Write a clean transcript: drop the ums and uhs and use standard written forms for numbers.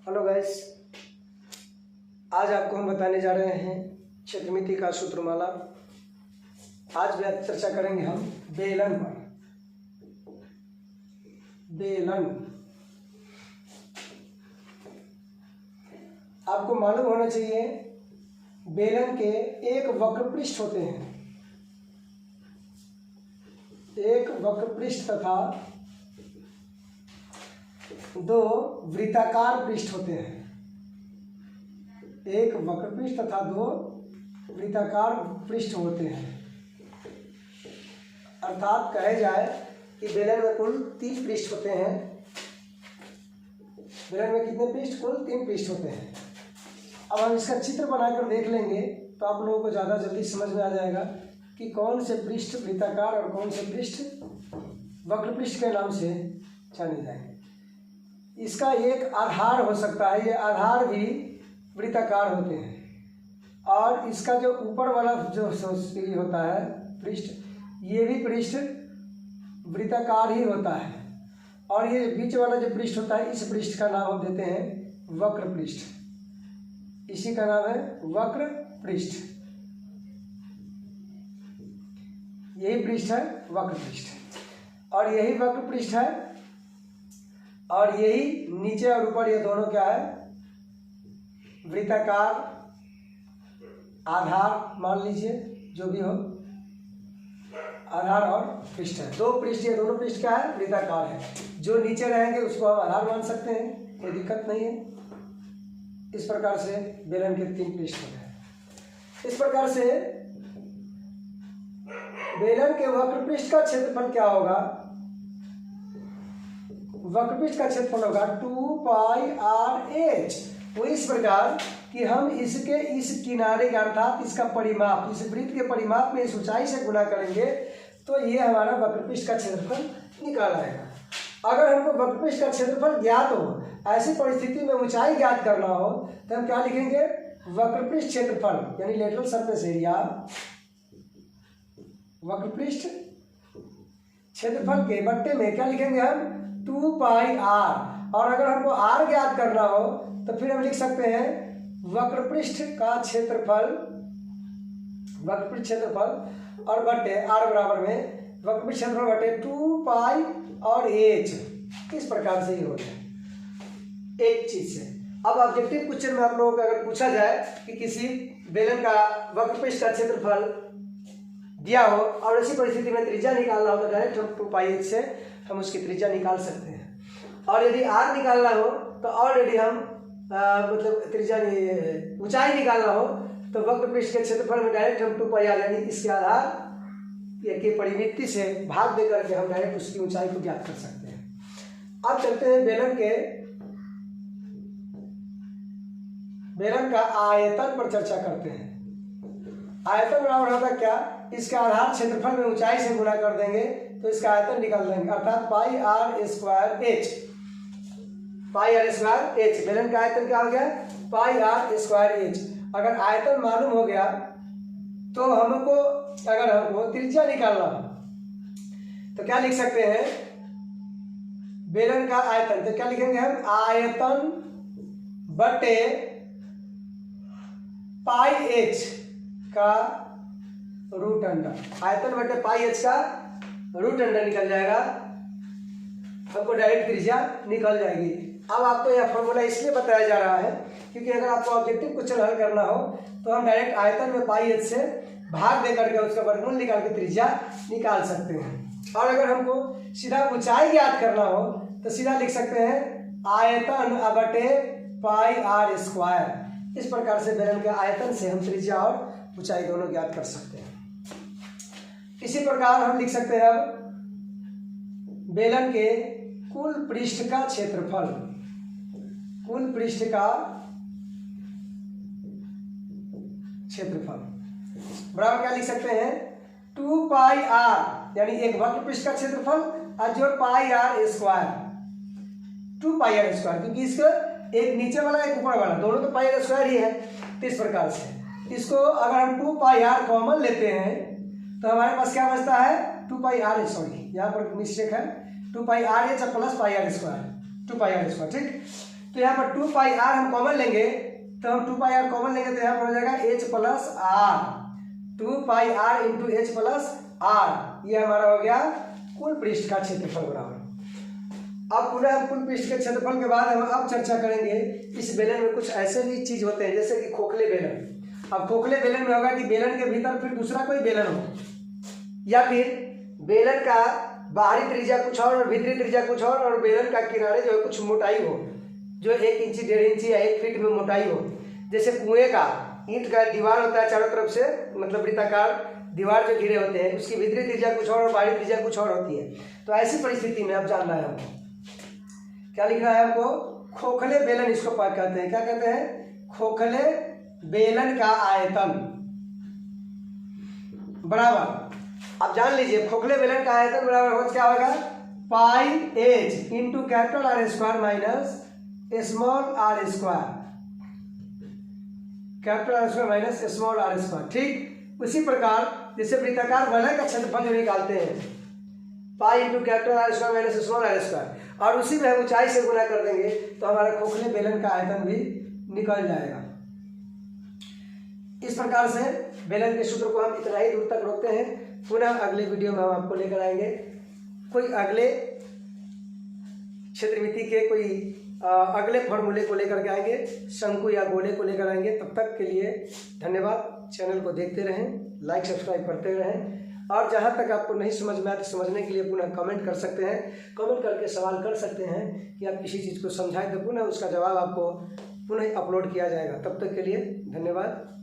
Hello guys, आज आपको हम बताने जा रहे हैं क्षेत्रमिति का सूत्रमाला। आज भी चर्चा करेंगे हम बेलन पर। बेलन आपको मालूम होना चाहिए, बेलन के एक वक्र पृष्ठ होते हैं, एक वक्र पृष्ठ तथा दो वृत्ताकार पृष्ठ होते हैं। एक वक्र पृष्ठ तथा दो वृत्ताकार पृष्ठ होते हैं। अर्थात कहे जाए कि बेलन में कुल 3 पृष्ठ होते हैं। बेलन में कितने पृष्ठ? कुल 3 पृष्ठ होते हैं। अब हम इसका चित्र बनाकर देख लेंगे तो आप लोगों को ज़्यादा जल्दी समझ में आ जाएगा कि कौन से पृष्ठ वृत्ताकार और कौन से पृष्ठ वक्र पृष्ठ के नाम से जाने जाएंगे। इसका एक आधार हो सकता है, ये आधार भी वृत्ताकार होते हैं, और इसका जो ऊपर वाला जो होता है पृष्ठ, ये भी पृष्ठ वृत्ताकार ही होता है, और ये बीच वाला जो पृष्ठ होता है, इस पृष्ठ का नाम हम देते हैं वक्र पृष्ठ। इसी का नाम है वक्र पृष्ठ। यही पृष्ठ है वक्र पृष्ठ, और यही वक्र पृष्ठ है, और यही नीचे और ऊपर ये दोनों क्या है? वृत्ताकार आधार मान लीजिए, जो भी हो, आधार और पृष्ठ है। 2 पृष्ठ, ये दोनों पृष्ठ क्या है? वृत्ताकार है। जो नीचे रहेंगे उसको हम आधार मान सकते हैं, कोई दिक्कत नहीं है। इस प्रकार से बेलन के 3 पृष्ठ होते हैं। इस प्रकार से बेलन के वक्र पृष्ठ का क्षेत्रफल क्या होगा? वक्र पृष्ठ का क्षेत्रफल होगा 2πr(h). वो इस प्रकार कि हम इसके इस किनारे का अर्थात इसका परिमाप, इस वृत्त के परिमाप में इस ऊंचाई से गुणा करेंगे तो ये हमारा वक्र पृष्ठ का क्षेत्रफल निकाल आएगा। अगर हमको वक्र पृष्ठ का क्षेत्रफल ज्ञात हो, ऐसी परिस्थिति में ऊंचाई ज्ञात करना हो, तो हम क्या लिखेंगे? वक्र पृष्ठ क्षेत्रफल यानी लेटरल सरफेस एरिया, वक्र पृष्ठ क्षेत्रफल के बट्टे में क्या लिखेंगे हम? 2πr। और अगर हमको r ज्ञात करना हो तो फिर हम लिख सकते हैं वक्र पृष्ठ का क्षेत्रफल, वक्र पृष्ठ क्षेत्रफल और बट्टे r बराबर में वक्र पृष्ठ क्षेत्रफल बट्टे 2π और h। इस प्रकार से ही होता है एक चीज से। अब ऑब्जेक्टिव क्वेश्चन में आप लोगों को अगर पूछा जाए कि किसी बेलन का वक्र पृष्ठ का क्षेत्रफल दिया हो और इसी परिस्थिति में त्रिज्या निकालना हो, तो डायरेक्ट हम 2πh से हम उसकी त्रिज्या निकाल सकते हैं। और यदि r निकालना हो तो ऑलरेडी हम मतलब त्रिज्या ऊंचाई निकालना हो तो वक्र पृष्ठ के क्षेत्रफल में डायरेक्ट हम 2πr यानी इसके आधार की परिमिति से भाग दे करके हम डायरेक्ट उसकी ऊंचाई को ज्ञात कर सकते हैं। अब चलते हैं बेलन का आयतन पर चर्चा करते हैं। आयतन बराबर होगा क्या? इसका आधार क्षेत्रफल में ऊंचाई से गुणा कर देंगे तो इसका आयतन निकाल देंगे, अर्थात πr²h। πr²h बेलन का आयतन क्या हो गया? πr²h। अगर आयतन मालूम हो गया तो अगर हमको त्रिज्या निकालना हो तो क्या लिख सकते हैं? बेलन का आयतन, तो क्या लिखेंगे हम? आयतन बटे πh का रूट अंडर। आयतन बटे πh का रूट अंडर निकल जाएगा, हमको डायरेक्ट त्रिज्या निकल जाएगी। अब आपको यह फॉर्मूला इसलिए बताया जा रहा है क्योंकि अगर आपको ऑब्जेक्टिव क्वेश्चन हल करना हो तो हम डायरेक्ट आयतन में πh से भाग दे करके उसका वर्गमूल निकाल के त्रिज्या निकाल सकते हैं। और अगर हमको सीधा ऊंचाई ज्ञात करना हो तो सीधा लिख सकते हैं आयतन बटे πr²। इस प्रकार से बेलन के आयतन से हम त्रिज्या और ऊंचाई दोनों ज्ञात कर सकते हैं। इसी प्रकार हम लिख सकते हैं अब बेलन के कुल पृष्ठ का क्षेत्रफल, कुल पृष्ठ का क्षेत्रफल बराबर क्या लिख सकते हैं? 2πr यानी एक वक्र पृष्ठ का क्षेत्रफल और जो πr², 2πr², क्योंकि इसका एक नीचे वाला एक ऊपर वाला दोनों तो πr² ही है। तो इस प्रकार से इसको अगर हम 2πr कॉमन लेते हैं तो हमारे पास क्या बचता है? 2πr, सॉरी यहाँ पर मिस्टेक है, 2πr प्लस πr², 2πr², ठीक। तो यहाँ पर 2πr हम कॉमन लेंगे, तो हम 2πr कॉमन लेंगे तो यहाँ पर हो जाएगा h plus R, 2πr into H plus R. ये हमारा हो गया कुल पृष्ठ का क्षेत्रफल बराबर। अब पुनः हम कुल पृष्ठ के क्षेत्रफल के बाद हम अब चर्चा करेंगे इस बेलन में कुछ ऐसे भी चीज होते हैं जैसे कि खोखले बेलन। अब खोखले बेलन में होगा कि बेलन के भीतर फिर दूसरा कोई बेलन हो, या फिर बेलन का बाहरी त्रिज्या कुछ और भीतरी त्रिज्या कुछ और बेलन का किनारे जो है कुछ मोटाई हो, जो 1 इंची 1.5 इंची या 1 फीट में मोटाई हो। जैसे कुएं का ईंट का दीवार होता है चारों तरफ से, मतलब वृत्ताकार दीवार जो घिरे होते हैं, उसकी भीतरी त्रिज्या कुछ और बाहरी त्रिज्या कुछ और होती है। तो ऐसी परिस्थिति में अब जानना है हमको क्या लिखना है आपको, खोखले बेलन इसको कहते हैं। क्या कहते हैं, खोखले बेलन का आयतन बराबर। अब जान लीजिए खोखले बेलन का आयतन बराबर हो क्या होगा, pi H into capital R square minus small R square, capital R square minus small R square. ठीक उसी प्रकार जैसे वृत्ताकार वलय का क्षेत्रफल जो निकालते हैं, pi into capital R square minus small R square, और उसी में हम ऊंचाई से गुना कर देंगे तो हमारा खोखले बेलन का आयतन भी निकल जाएगा। इस प्रकार से बेलन के सूत्र को हम इतना ही दूर तक रोकते हैं। पुनः अगले वीडियो में हम आपको लेकर आएंगे कोई अगले क्षेत्रमिति के कोई अगले फॉर्मूले को लेकर के आएंगे, शंकु या गोले को लेकर आएंगे। तब तक के लिए धन्यवाद। चैनल को देखते रहें, लाइक सब्सक्राइब करते रहें, और जहाँ तक आपको नहीं समझ में आए तो समझने के लिए पुनः कमेंट कर सकते हैं, कमेंट करके सवाल कर सकते हैं कि आप किसी चीज़ को समझाएं तो पुनः उसका जवाब आपको पुनः अपलोड किया जाएगा। तब तक के लिए धन्यवाद।